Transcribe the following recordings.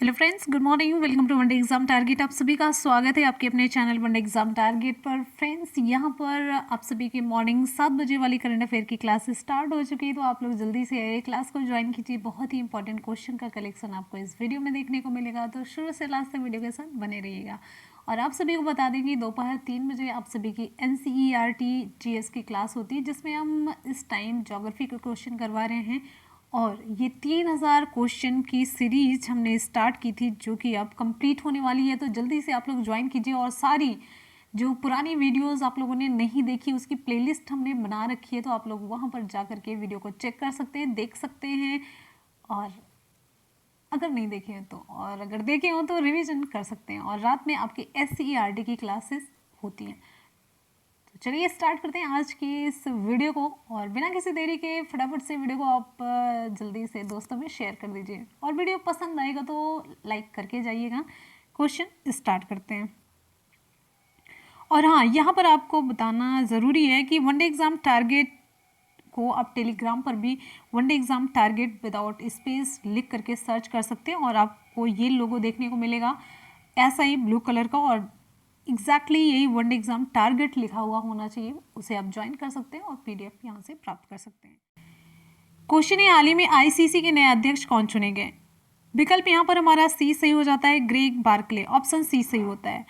Hello friends, good morning. Welcome to one day exam target. आप सभी का स्वागत है आपके अपने चैनल वनडे एग्जाम टारगेट पर। फ्रेंड्स, यहाँ पर आप सभी की मॉर्निंग 7 बजे वाली करंट अफेयर की क्लास स्टार्ट हो चुकी है, तो आप लोग जल्दी से आइए, क्लास को ज्वाइन कीजिए। बहुत ही इंपॉर्टेंट क्वेश्चन का कलेक्शन आपको इस वीडियो में देखने को मिलेगा, तो शुरू से लास्ट तक वीडियो के साथ बने रहिएगा। और आप सभी को बता दें कि दोपहर 3 बजे आप सभी की NCERT GS की क्लास होती है, जिसमें हम इस टाइम ज्योग्राफी के क्वेश्चन करवा रहे हैं। और ये 3000 क्वेश्चन की सीरीज हमने स्टार्ट की थी, जो कि अब कंप्लीट होने वाली है। तो जल्दी से आप लोग ज्वाइन कीजिए, और सारी जो पुरानी वीडियोस आप लोगों ने नहीं देखी उसकी प्लेलिस्ट हमने बना रखी है, तो आप लोग वहाँ पर जा करके वीडियो को चेक कर सकते हैं, देख सकते हैं। और अगर नहीं देखे हैं तो, और अगर देखे हो तो रिवीजन कर सकते हैं। और रात में आपकी SCERT की क्लासेस होती हैं। तो चलिए स्टार्ट करते हैं आज की इस वीडियो को, और बिना किसी देरी के फटाफट से वीडियो को आप जल्दी से दोस्तों में शेयर कर दीजिए, और वीडियो पसंद आएगा तो लाइक करके जाइएगा। क्वेश्चन स्टार्ट करते हैं। और हाँ, यहाँ पर आपको बताना ज़रूरी है कि वनडे एग्ज़ाम टारगेट को आप टेलीग्राम पर भी one day exam target without space लिख करके सर्च कर सकते हैं, और आपको ये लोगो देखने को मिलेगा ऐसा ही ब्लू कलर का, और एग्जैक्टली यही वनडे एग्ज़ाम टारगेट लिखा हुआ होना चाहिए। उसे आप ज्वाइन कर सकते हैं और PDF यहाँ से प्राप्त कर सकते हैं। क्वेश्चन है, हाल ही में ICC के नए अध्यक्ष कौन चुने गए? विकल्प यहाँ पर हमारा C सही हो जाता है, ग्रेग बार्कले। ऑप्शन C सही होता है।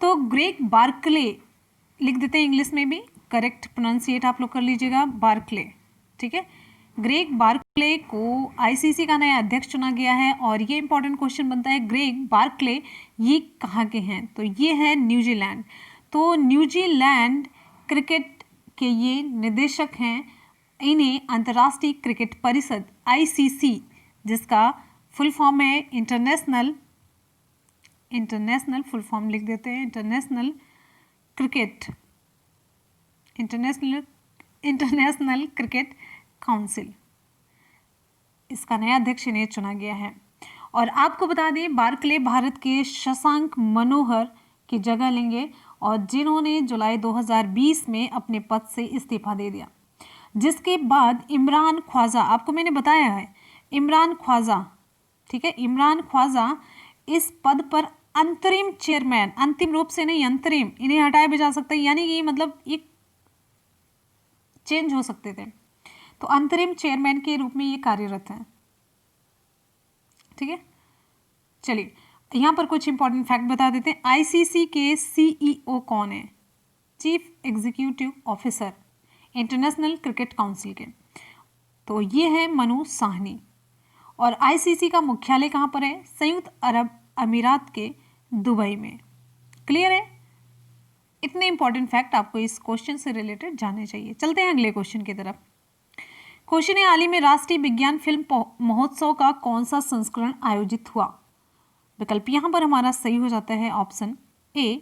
तो ग्रेग बार्कले लिख देते हैं इंग्लिश में भी, करेक्ट प्रोनाउंसिएट आप लोग कर लीजिएगा, बार्कले। ठीक है, ग्रेग बार्कले को ICC का नया अध्यक्ष चुना गया है। और ये इंपॉर्टेंट क्वेश्चन बनता है, ग्रेग बार्कले ये कहाँ के हैं? तो ये है न्यूजीलैंड। तो न्यूजीलैंड क्रिकेट के ये निदेशक हैं। इन्हें अंतर्राष्ट्रीय क्रिकेट परिषद ICC, जिसका फुल फॉर्म है इंटरनेशनल फुल फॉर्म लिख देते हैं, इंटरनेशनल क्रिकेट काउंसिल, इसका नया अध्यक्ष इन्हें चुना गया है। और आपको बता दें, बार्कले भारत के शशांक मनोहर की जगह लेंगे, और जिन्होंने जुलाई 2020 में अपने पद से इस्तीफा दे दिया। जिसके बाद इमरान ख्वाजा, आपको मैंने बताया है इमरान ख्वाजा, ठीक है, इमरान ख्वाजा इस पद पर अंतरिम चेयरमैन, अंतिम रूप से नहीं अंतरिम, इन्हें हटाया भी जा सकता है, यानी कि मतलब ये चेंज हो सकते थे। तो अंतरिम चेयरमैन के रूप में ये कार्यरत हैं। ठीक है, चलिए यहाँ पर कुछ इंपॉर्टेंट फैक्ट बता देते हैं। ICC के CEO कौन है? Chief executive officer international cricket council के, तो ये है मनु साहनी। और ICC का मुख्यालय कहाँ पर है? संयुक्त अरब अमीरात के दुबई में। क्लियर है? इतने इंपॉर्टेंट फैक्ट आपको इस क्वेश्चन से रिलेटेड जानने चाहिए। चलते हैं अगले क्वेश्चन की तरफ। क्वेश्चन है, हाल ही में राष्ट्रीय विज्ञान फिल्म महोत्सव का कौन सा संस्करण आयोजित हुआ? विकल्प यहाँ पर हमारा सही हो जाता है ऑप्शन A,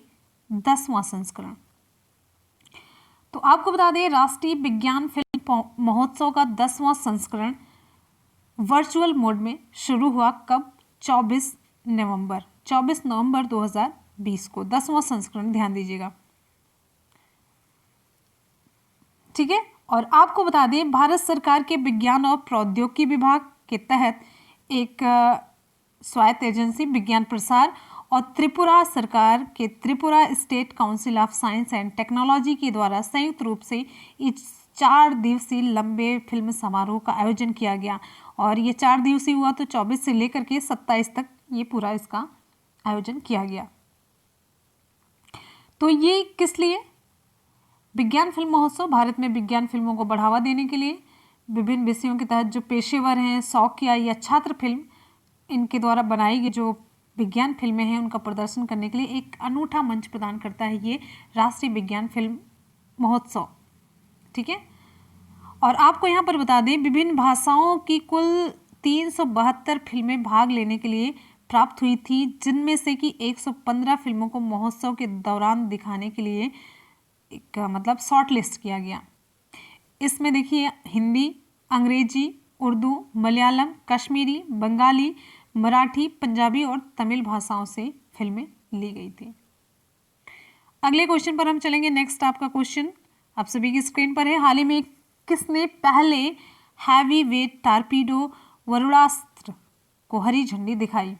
10वां संस्करण। तो आपको बता दें, राष्ट्रीय विज्ञान फिल्म महोत्सव का 10वां संस्करण वर्चुअल मोड में शुरू हुआ कब? 24 नवंबर 2020 को 10वां संस्करण, ध्यान दीजिएगा। ठीक है, और आपको बता दें, भारत सरकार के विज्ञान और प्रौद्योगिकी विभाग के तहत एक स्वायत्त एजेंसी विज्ञान प्रसार और त्रिपुरा सरकार के Tripura state council of science and technology के द्वारा संयुक्त रूप से इस 4 दिवसीय लंबे फिल्म समारोह का आयोजन किया गया। और ये 4 दिवसीय हुआ, तो 24 से लेकर के 27 तक ये पूरा इसका आयोजन किया गया। तो ये किस लिए? विज्ञान फिल्म महोत्सव भारत में विज्ञान फिल्मों को बढ़ावा देने के लिए विभिन्न विषयों के तहत जो पेशेवर हैं, शौकिया या छात्र फिल्म, इनके द्वारा बनाई गई जो विज्ञान फिल्में हैं उनका प्रदर्शन करने के लिए एक अनूठा मंच प्रदान करता है ये राष्ट्रीय विज्ञान फिल्म महोत्सव। ठीक है, और आपको यहाँ पर बता दें, विभिन्न भाषाओं की कुल 372 फिल्में भाग लेने के लिए प्राप्त हुई थी, जिनमें से कि 115 फिल्मों को महोत्सव के दौरान दिखाने के लिए एक मतलब शॉर्ट लिस्ट किया गया। इसमें देखिए, हिंदी, अंग्रेजी, उर्दू, मलयालम, कश्मीरी, बंगाली, मराठी, पंजाबी और तमिल भाषाओं से फिल्में ली गई थी। अगले क्वेश्चन पर हम चलेंगे। नेक्स्ट आपका क्वेश्चन आप सभी की स्क्रीन पर है। हाल ही में किसने पहले हैवी वेट टारपीडो वरुणास्त्र को हरी झंडी दिखाई?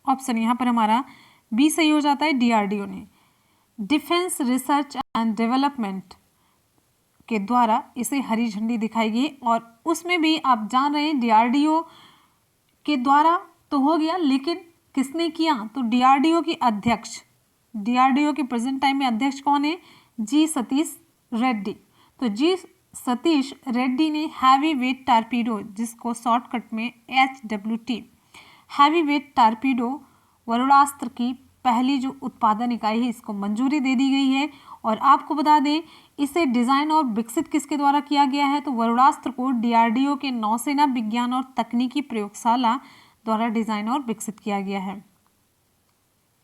ऑप्शन यहाँ पर हमारा बी सही हो जाता है, डीआरडीओ ने डिफेंस रिसर्च एंड डेवलपमेंट के द्वारा इसे हरी झंडी दिखाई गई। और उसमें भी आप जान रहे हैं डीआरडीओ के द्वारा तो हो गया, लेकिन किसने किया, तो डीआरडीओ की अध्यक्ष, डीआरडीओ के प्रेजेंट टाइम में अध्यक्ष कौन है, जी सतीश रेड्डी। तो जी सतीश रेड्डी ने हैवी वेट टारपीडो, जिसको शॉर्टकट में HWT heavy weight torpedo Varunastra की पहली जो उत्पादन इकाई है, इसको मंजूरी दे दी गई है। और आपको बता दें इसे डिजाइन और विकसित किसके द्वारा किया गया है, तो वरुणास्त्र को डीआरडीओ के नौसेना विज्ञान और तकनीकी प्रयोगशाला द्वारा डिजाइन और विकसित किया गया है।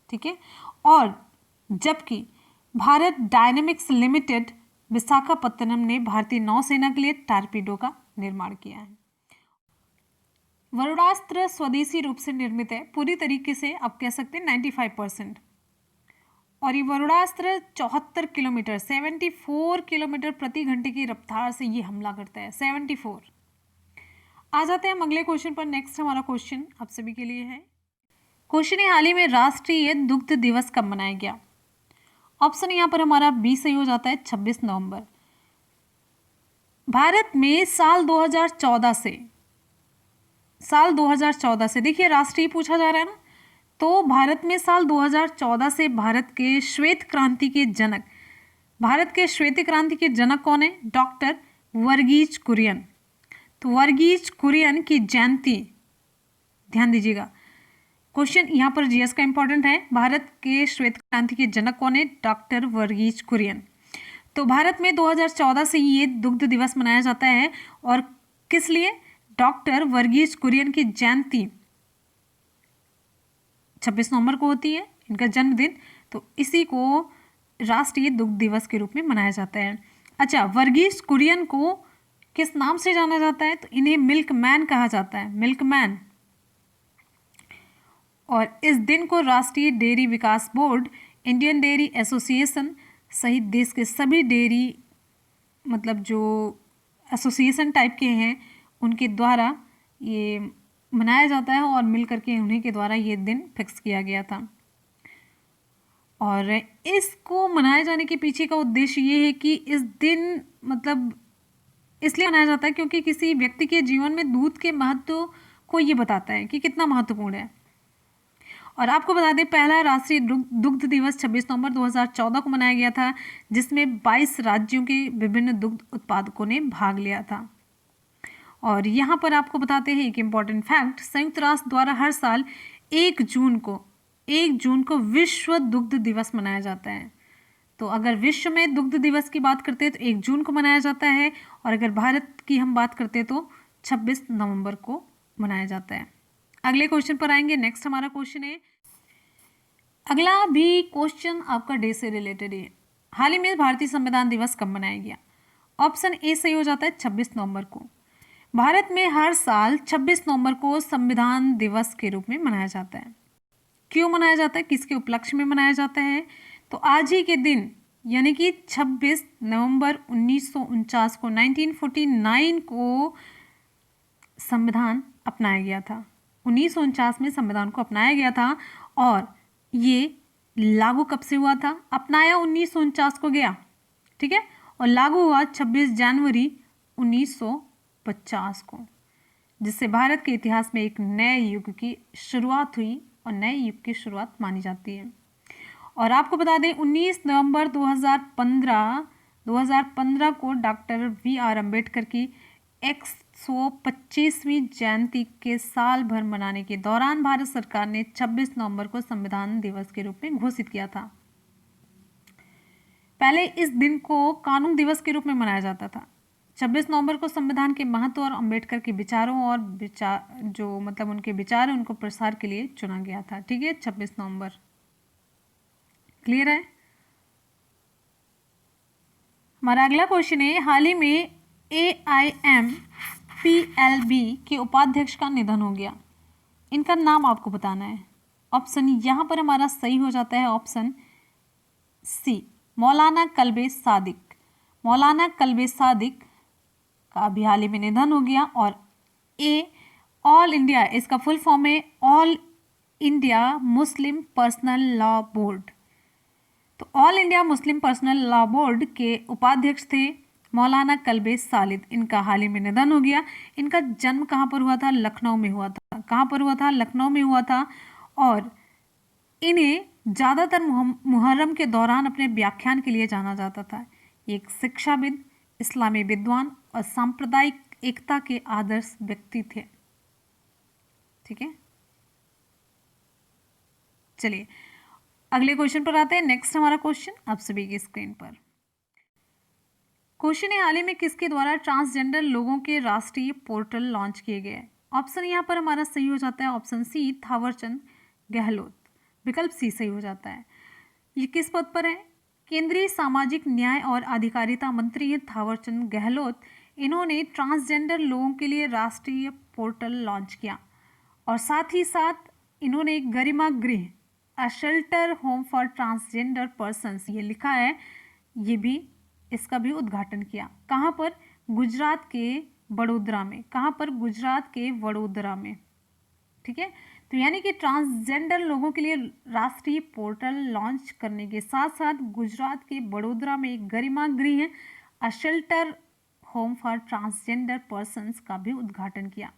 ठीक है। और जबकि भारत डायनेमिक्स लिमिटेड विशाखापत्तनम ने भारतीय नौसेना के लिए टारपीडो का निर्माण किया है। वरुणास्त्र स्वदेशी रूप से निर्मित है, पूरी तरीके से आप कह सकते हैं 95%। और ये वरुणास्त्र 74 किलोमीटर 74 किलोमीटर प्रति घंटे की रफ्तार से ये हमला करता है, 74। आ जाते हैं हम अगले क्वेश्चन पर। नेक्स्ट हमारा क्वेश्चन आप सभी के लिए है। क्वेश्चन है, हाल ही में राष्ट्रीय दुग्ध दिवस कब मनाया गया? ऑप्शन यहाँ पर हमारा बी सही हो जाता है, 26 नवंबर। भारत में साल 2014 से देखिए राष्ट्रीय पूछा जा रहा है ना, तो भारत में साल 2014 से भारत के श्वेत क्रांति के जनक कौन है? डॉक्टर वर्गीज कुरियन। तो वर्गीज कुरियन की जयंती, ध्यान दीजिएगा क्वेश्चन यहाँ पर जीएस का इंपॉर्टेंट है। भारत के श्वेत क्रांति के जनक कौन है? डॉक्टर वर्गीज कुरियन। तो भारत में 2014 से ये दुग्ध दिवस मनाया जाता है। और किस लिए? डॉक्टर वर्गीज कुरियन की जयंती 26 नवंबर को होती है, इनका जन्मदिन। तो इसी को राष्ट्रीय दुग्ध दिवस के रूप में मनाया जाता है। अच्छा, वर्गीज कुरियन को किस नाम से जाना जाता है? तो इन्हें मिल्कमैन कहा जाता है, मिल्कमैन। और इस दिन को राष्ट्रीय डेयरी विकास बोर्ड, इंडियन डेयरी एसोसिएशन सहित देश के सभी डेयरी मतलब जो एसोसिएशन टाइप के हैं उनके द्वारा ये मनाया जाता है। और मिल करके उन्हीं के द्वारा ये दिन फिक्स किया गया था। और इसको मनाए जाने के पीछे का उद्देश्य ये है कि इस दिन मतलब इसलिए मनाया जाता है क्योंकि किसी व्यक्ति के जीवन में दूध के महत्व को ये बताता है कि कितना महत्वपूर्ण है। और आपको बता दें पहला राष्ट्रीय दुग्ध दिवस 26 नवंबर 2014 को मनाया गया था, जिसमें 22 राज्यों के विभिन्न दुग्ध उत्पादकों ने भाग लिया था। और यहाँ पर आपको बताते हैं एक इम्पॉर्टेंट फैक्ट, संयुक्त राष्ट्र द्वारा हर साल 1 जून को विश्व दुग्ध दिवस मनाया जाता है। तो अगर विश्व में दुग्ध दिवस की बात करते हैं तो 1 जून को मनाया जाता है। और अगर भारत की हम बात करते हैं तो 26 नवंबर को मनाया जाता है। अगले क्वेश्चन पर आएंगे। नेक्स्ट हमारा क्वेश्चन है, अगला भी क्वेश्चन आपका डे से रिलेटेड है। हाल ही में भारतीय संविधान दिवस कब मनाया गया? ऑप्शन ए सही हो जाता है, 26 नवंबर को। भारत में हर साल 26 नवंबर को संविधान दिवस के रूप में मनाया जाता है। क्यों मनाया जाता है, किसके उपलक्ष्य में मनाया जाता है? तो आज ही के दिन यानी कि 26 नवंबर 1949 को 1949 को संविधान अपनाया गया था। 1949 में संविधान को अपनाया गया था। और ये लागू कब से हुआ था? अपनाया 1949 को गया, ठीक है, और लागू हुआ 26 जनवरी 1950 को, जिससे भारत के इतिहास में एक नए युग की शुरुआत हुई और नए युग की शुरुआत मानी जाती है। और आपको बता दें 19 नवंबर 2015 को डॉक्टर VR अम्बेडकर की 125वीं जयंती के साल भर मनाने के दौरान भारत सरकार ने 26 नवंबर को संविधान दिवस के रूप में घोषित किया था। पहले इस दिन को कानून दिवस के रूप में मनाया जाता था। 26 नवंबर को संविधान के महत्व और अम्बेडकर के विचारों और जो मतलब उनके विचार हैं उनको प्रसार के लिए चुना गया था। ठीक है, 26 नवंबर। क्लियर है? हमारा अगला क्वेश्चन है, हाल ही में AIMPLB के उपाध्यक्ष का निधन हो गया। इनका नाम आपको बताना है। ऑप्शन यहाँ पर हमारा सही हो जाता है ऑप्शन सी, मौलाना कल्बे सादिक। मौलाना कल्बे सादिक का अभी हाल ही में निधन हो गया। और ऑल इंडिया, इसका फुल फॉर्म है all India Muslim personal law board. तो all India Muslim personal law board के उपाध्यक्ष थे मौलाना कल्बे सालिद। इनका हाल ही में निधन हो गया। इनका जन्म कहाँ पर हुआ था? लखनऊ में हुआ था। कहाँ पर हुआ था? लखनऊ में हुआ था। और इन्हें ज़्यादातर मुहर्रम के दौरान अपने व्याख्यान के लिए जाना जाता था। एक शिक्षाविद, इस्लामी विद्वान और सांप्रदायिक एकता के आदर्श व्यक्ति थे। ठीक है, चलिए अगले क्वेश्चन पर आते हैं। नेक्स्ट हमारा क्वेश्चन आप सभी की स्क्रीन पर। क्वेश्चन है, हाल ही में किसके द्वारा ट्रांसजेंडर लोगों के राष्ट्रीय पोर्टल लॉन्च किए गए? ऑप्शन यहाँ पर हमारा सही हो जाता है ऑप्शन सी, थावरचंद गहलोत। विकल्प सी सही हो जाता है। ये किस पद पर है? केंद्रीय सामाजिक न्याय और अधिकारिता मंत्री हैं थावरचंद गहलोत। इन्होंने ट्रांसजेंडर लोगों के लिए राष्ट्रीय पोर्टल लॉन्च किया और साथ ही साथ इन्होंने एक गरिमा गृह, a shelter home for transgender persons, ये लिखा है, ये भी इसका भी उद्घाटन किया। कहाँ पर? गुजरात के वडोदरा में। कहाँ पर? गुजरात के वडोदरा में। ठीक है, तो यानी कि ट्रांसजेंडर लोगों के लिए राष्ट्रीय पोर्टल लॉन्च करने के साथ साथ गुजरात के वडोदरा में एक गरिमा गृह है, a shelter home for transgender persons का भी उद्घाटन किया।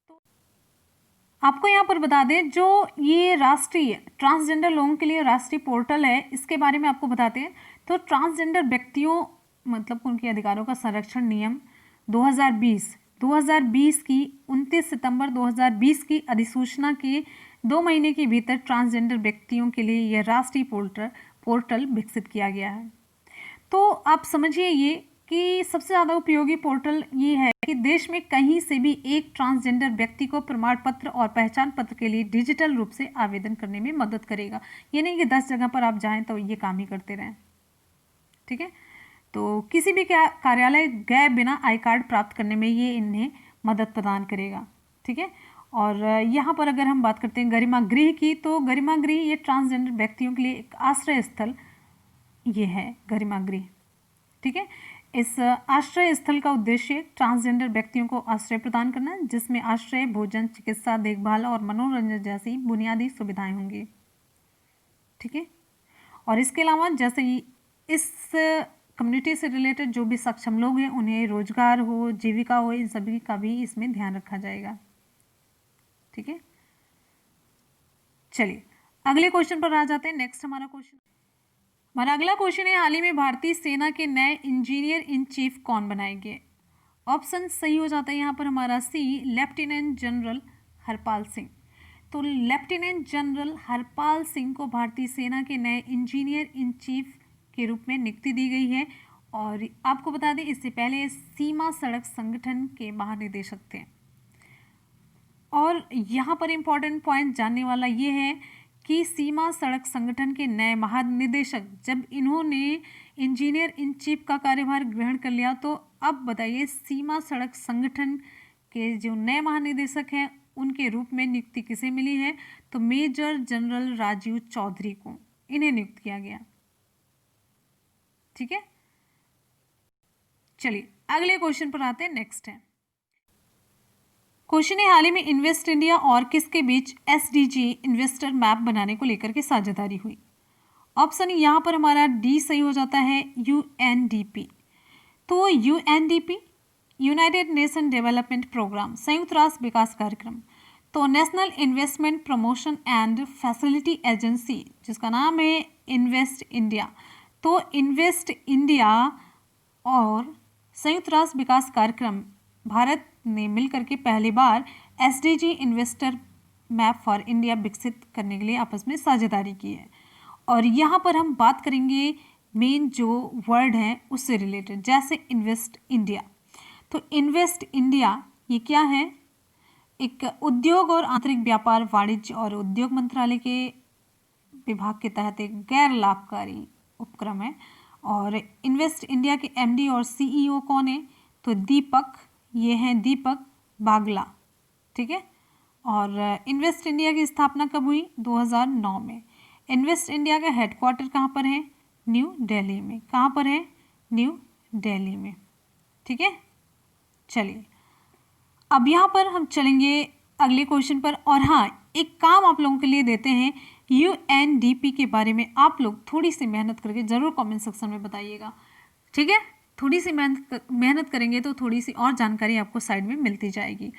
तो आपको यहाँ पर बता दें, जो ये राष्ट्रीय ट्रांसजेंडर लोगों के लिए राष्ट्रीय पोर्टल है, इसके बारे में आपको बताते हैं। तो ट्रांसजेंडर व्यक्तियों मतलब उनके अधिकारों का संरक्षण नियम 2020 की 29 सितंबर 2020 की अधिसूचना के 2 महीने के भीतर ट्रांसजेंडर व्यक्तियों के लिए यह राष्ट्रीय पोर्टल विकसित किया गया है। तो आप समझिए ये कि सबसे ज़्यादा उपयोगी पोर्टल ये है कि देश में कहीं से भी एक ट्रांसजेंडर व्यक्ति को प्रमाण पत्र और पहचान पत्र के लिए डिजिटल रूप से आवेदन करने में मदद करेगा। ये नहीं कि 10 जगह पर आप जाएं तो ये काम ही करते रहें। ठीक है, तो किसी भी कार्यालय गए बिना आई कार्ड प्राप्त करने में ये इन्हें मदद प्रदान करेगा। ठीक है, और यहाँ पर अगर हम बात करते हैं गरिमा गृह की, तो गरिमा गृह ये ट्रांसजेंडर व्यक्तियों के लिए एक आश्रय स्थल ये है गरिमा गृह। ठीक है, इस आश्रय स्थल का उद्देश्य ट्रांसजेंडर व्यक्तियों को आश्रय प्रदान करना है, जिसमें आश्रय, भोजन, चिकित्सा, देखभाल और मनोरंजन जैसी बुनियादी सुविधाएं होंगी। ठीक है, और इसके अलावा जैसे इस कम्युनिटी से रिलेटेड जो भी सक्षम लोग हैं उन्हें रोजगार हो, जीविका हो, इन सभी का भी इसमें ध्यान रखा जाएगा। ठीक है, चलिए अगले क्वेश्चन पर आ जाते हैं। नेक्स्ट हमारा अगला क्वेश्चन है, हाल ही में भारतीय सेना के नए इंजीनियर इन चीफ कौन बनाए गए? ऑप्शन सही हो जाता है यहाँ पर हमारा सी, लेफ्टिनेंट जनरल हरपाल सिंह। तो लेफ्टिनेंट जनरल हरपाल सिंह को भारतीय सेना के नए इंजीनियर इन चीफ के रूप में नियुक्ति दी गई है। और आपको बता दें, इससे पहले सीमा सड़क संगठन के महानिदेशक थे। और यहाँ पर इम्पॉर्टेंट पॉइंट जानने वाला ये है कि सीमा सड़क संगठन के नए महानिदेशक जब इन्होंने इंजीनियर इन चीफ का कार्यभार ग्रहण कर लिया, तो अब बताइए सीमा सड़क संगठन के जो नए महानिदेशक हैं उनके रूप में नियुक्ति किसे मिली है? तो मेजर जनरल राजीव चौधरी को इन्हें नियुक्त किया गया। ठीक है, चलिए अगले क्वेश्चन पर आते हैं। नेक्स्ट है क्वेश्चन है, हाल ही में इन्वेस्ट इंडिया और किसके बीच एसडीजी इन्वेस्टर मैप बनाने को लेकर के साझेदारी हुई? ऑप्शन यहाँ पर हमारा डी सही हो जाता है, यूएनडीपी। तो UNDP United Nation Development Programme, संयुक्त राष्ट्र विकास कार्यक्रम। तो National Investment Promotion and Facility Agency, जिसका नाम है इन्वेस्ट इंडिया। तो इन्वेस्ट इंडिया और संयुक्त राष्ट्र विकास कार्यक्रम भारत ने मिलकर के पहली बार SDG investor map for India विकसित करने के लिए आपस में साझेदारी की है। और यहाँ पर हम बात करेंगे मेन जो वर्ड है उससे रिलेटेड, जैसे इन्वेस्ट इंडिया। तो इन्वेस्ट इंडिया ये क्या है? एक उद्योग और आंतरिक व्यापार, वाणिज्य और उद्योग मंत्रालय के विभाग के तहत एक गैर लाभकारी उपक्रम है। और इन्वेस्ट इंडिया के एमडी और सीईओ कौन है? तो दीपक, ये हैं दीपक बागला। ठीक है, और इन्वेस्ट इंडिया की स्थापना कब हुई? 2009 में। इन्वेस्ट इंडिया का हेडक्वार्टर कहाँ पर है? न्यू दिल्ली में। कहाँ पर है? न्यू दिल्ली में। ठीक है, चलिए अब यहाँ पर हम चलेंगे अगले क्वेश्चन पर। और हाँ, एक काम आप लोगों के लिए देते हैं, UNDP के बारे में आप लोग थोड़ी सी मेहनत करके ज़रूर कमेंट सेक्शन में बताइएगा, ठीक है। थोड़ी सी मेहनत करेंगे तो थोड़ी सी और जानकारी आपको साइड में मिलती जाएगी।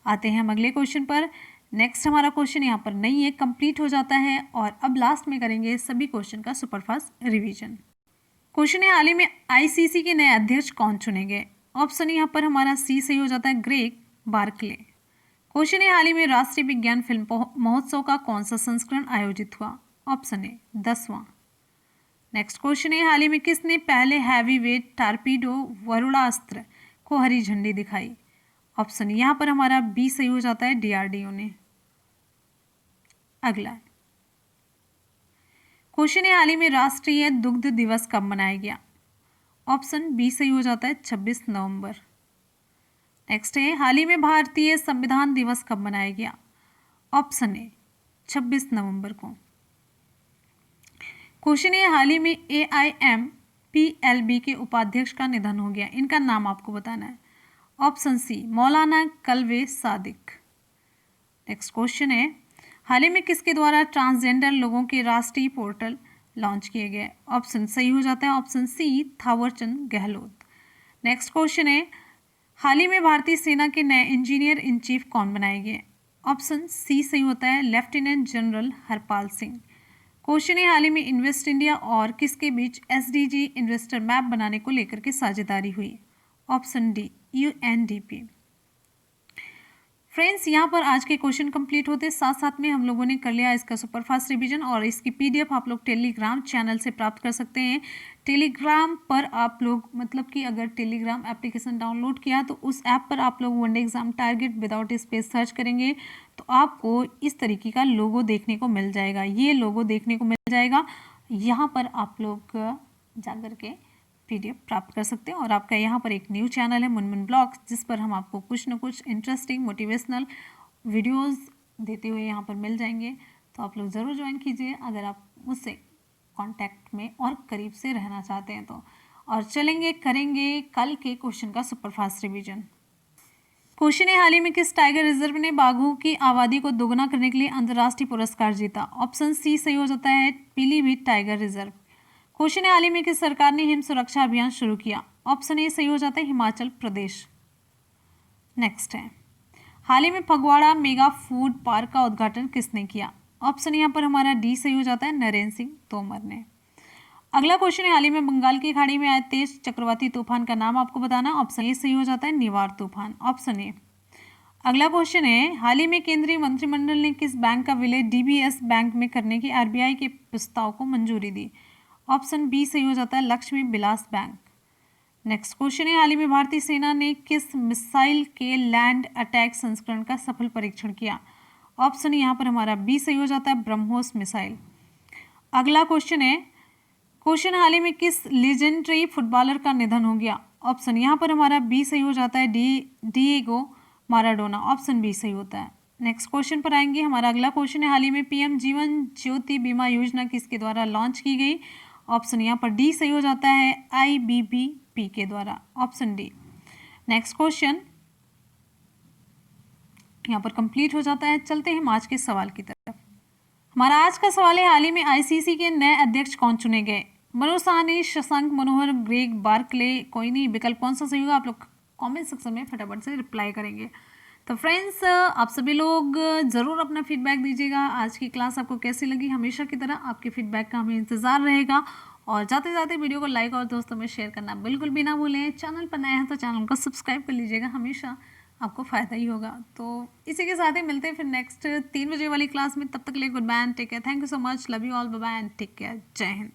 आते हैं हम अगले क्वेश्चन पर। नेक्स्ट हमारा क्वेश्चन यहाँ पर नहीं है, कंप्लीट हो जाता है और अब लास्ट में करेंगे सभी क्वेश्चन का सुपरफास्ट रिवीजन। क्वेश्चन है, हाल ही में ICC के नए अध्यक्ष कौन चुने गए? ऑप्शन यहाँ पर हमारा सी सही हो जाता है, ग्रेग बार्कले। क्वेश्चन है, हाल ही में राष्ट्रीय विज्ञान फिल्म महोत्सव का कौन सा संस्करण आयोजित हुआ? ऑप्शन ए 10वां। नेक्स्ट क्वेश्चन है, हाल ही में किसने पहले हैवी वेट टारपीडो वरुणास्त्र को हरी झंडी दिखाई? ऑप्शन यहाँ पर हमारा बी सही हो जाता है, DRDO ने। अगला क्वेश्चन है, हाल ही में राष्ट्रीय दुग्ध दिवस कब मनाया गया? ऑप्शन बी सही हो जाता है, 26 नवंबर। नेक्स्ट है, हाल ही में भारतीय संविधान दिवस कब मनाया गया? ऑप्शन ए 26 नवंबर को। क्वेश्चन है, हाल ही में AIMPLB के उपाध्यक्ष का निधन हो गया, इनका नाम आपको बताना है। ऑप्शन सी मौलाना कल्बे सादिक। नेक्स्ट क्वेश्चन है, हाल ही में किसके द्वारा ट्रांसजेंडर लोगों के राष्ट्रीय पोर्टल लॉन्च किए गए? ऑप्शन सही हो जाता है, option C Thaawarchand Gehlot. Next question है, हाल ही में भारतीय सेना के नए इंजीनियर इन चीफ कौन बनाए गए? ऑप्शन सी सही होता है, lieutenant general Harpal Singh. Question है, हाल ही में इन्वेस्ट इंडिया और किसके बीच SDG इन्वेस्टर मैप बनाने को लेकर के साझेदारी हुई? Option D UNDP। फ्रेंड्स, यहाँ पर आज के क्वेश्चन कंप्लीट होते साथ साथ में हम लोगों ने कर लिया इसका सुपरफास्ट रिवीजन और इसकी PDF आप लोग टेलीग्राम चैनल से प्राप्त कर सकते हैं। टेलीग्राम पर आप लोग मतलब कि अगर टेलीग्राम एप्लीकेशन डाउनलोड किया तो उस ऐप पर आप लोग one day exam target without space search करेंगे तो आपको इस तरीके का लोगो देखने को मिल जाएगा। ये लोगो देखने को मिल जाएगा, यहाँ पर आप लोग जाकर के PDF प्राप्त कर सकते हैं। और आपका यहाँ पर एक न्यू चैनल है मुनमुन ब्लॉग्स, जिस पर हम आपको कुछ न कुछ इंटरेस्टिंग मोटिवेशनल वीडियोस देते हुए यहाँ पर मिल जाएंगे, तो आप लोग ज़रूर ज्वाइन कीजिए अगर आप मुझसे कांटेक्ट में और करीब से रहना चाहते हैं तो। और चलेंगे करेंगे कल के क्वेश्चन का सुपरफास्ट रिवीजन। क्वेश्चन है, हाल ही में किस टाइगर रिजर्व ने बाघों की आबादी को दोगुना करने के लिए अंतर्राष्ट्रीय पुरस्कार जीता? ऑप्शन सी सही हो जाता है, पीलीभीत टाइगर रिजर्व। क्वेश्चन है, हाल ही में किस सरकार ने हिम सुरक्षा अभियान शुरू किया? ऑप्शन ए सही हो जाता है, हिमाचल प्रदेश। नेक्स्ट है, हाल ही में फगवाड़ा मेगा फूड पार्क का उद्घाटन किसने किया? ऑप्शन यहाँ पर हमारा डी सही हो जाता है, नरेंद्र सिंह तोमर ने। अगला क्वेश्चन है, हाल ही में बंगाल की खाड़ी में आए तेज चक्रवाती तूफान का नाम आपको बताना। ऑप्शन ए सही हो जाता है, निवार तूफान, ऑप्शन ए। अगला क्वेश्चन है, हाल ही में केंद्रीय मंत्रिमंडल ने किस बैंक का विलय DBS बैंक में करने की RBI के प्रस्ताव को मंजूरी दी? ऑप्शन बी सही हो जाता है, Lakshmi Vilas bank. Next question है, हाल ही में भारतीय सेना ने किस मिसाइल के लैंड अटैक संस्करण का सफल परीक्षण किया? ऑप्शन यहाँ पर हमारा बी सही हो जाता है, ब्रह्मोस मिसाइल। अगला क्वेश्चन है, क्वेश्चन हाल ही में किस लेजेंडरी फुटबॉलर का निधन हो गया? ऑप्शन यहाँ पर हमारा बी सही हो जाता है, डिएगो माराडोना, ऑप्शन बी सही होता है। नेक्स्ट क्वेश्चन पर आएंगे। हमारा अगला क्वेश्चन है, हाल ही में PM जीवन ज्योति बीमा योजना किसके द्वारा लॉन्च की गई? ऑप्शन यहाँ पर डी सही हो जाता है, IBBP के द्वारा, ऑप्शन डी। नेक्स्ट क्वेश्चन यहाँ पर कंप्लीट हो जाता है। चलते हैं आज के सवाल की तरफ। हमारा आज का सवाल है, हाल ही में ICC के नए अध्यक्ष कौन चुने गए? मनोज साहनी, शशांक मनोहर, ग्रेग बार्कले, कोई नहीं। विकल्प कौन सा सही होगा आप लोग कमेंट सेक्शन में फटाफट से रिप्लाई करेंगे। तो फ्रेंड्स, आप सभी लोग ज़रूर अपना फीडबैक दीजिएगा। आज की क्लास आपको कैसी लगी? हमेशा की तरह आपके फीडबैक का हमें इंतज़ार रहेगा। और जाते जाते वीडियो को लाइक और दोस्तों में शेयर करना बिल्कुल भी ना भूलें। चैनल पर नए हैं तो चैनल को सब्सक्राइब कर लीजिएगा, हमेशा आपको फ़ायदा ही होगा। तो इसी के साथ ही मिलते हैं फिर नेक्स्ट 3 बजे वाली क्लास में। तब तक के लिए good bye and take care. Thank you so much, love you all, bye bye and take care. जय हिंद।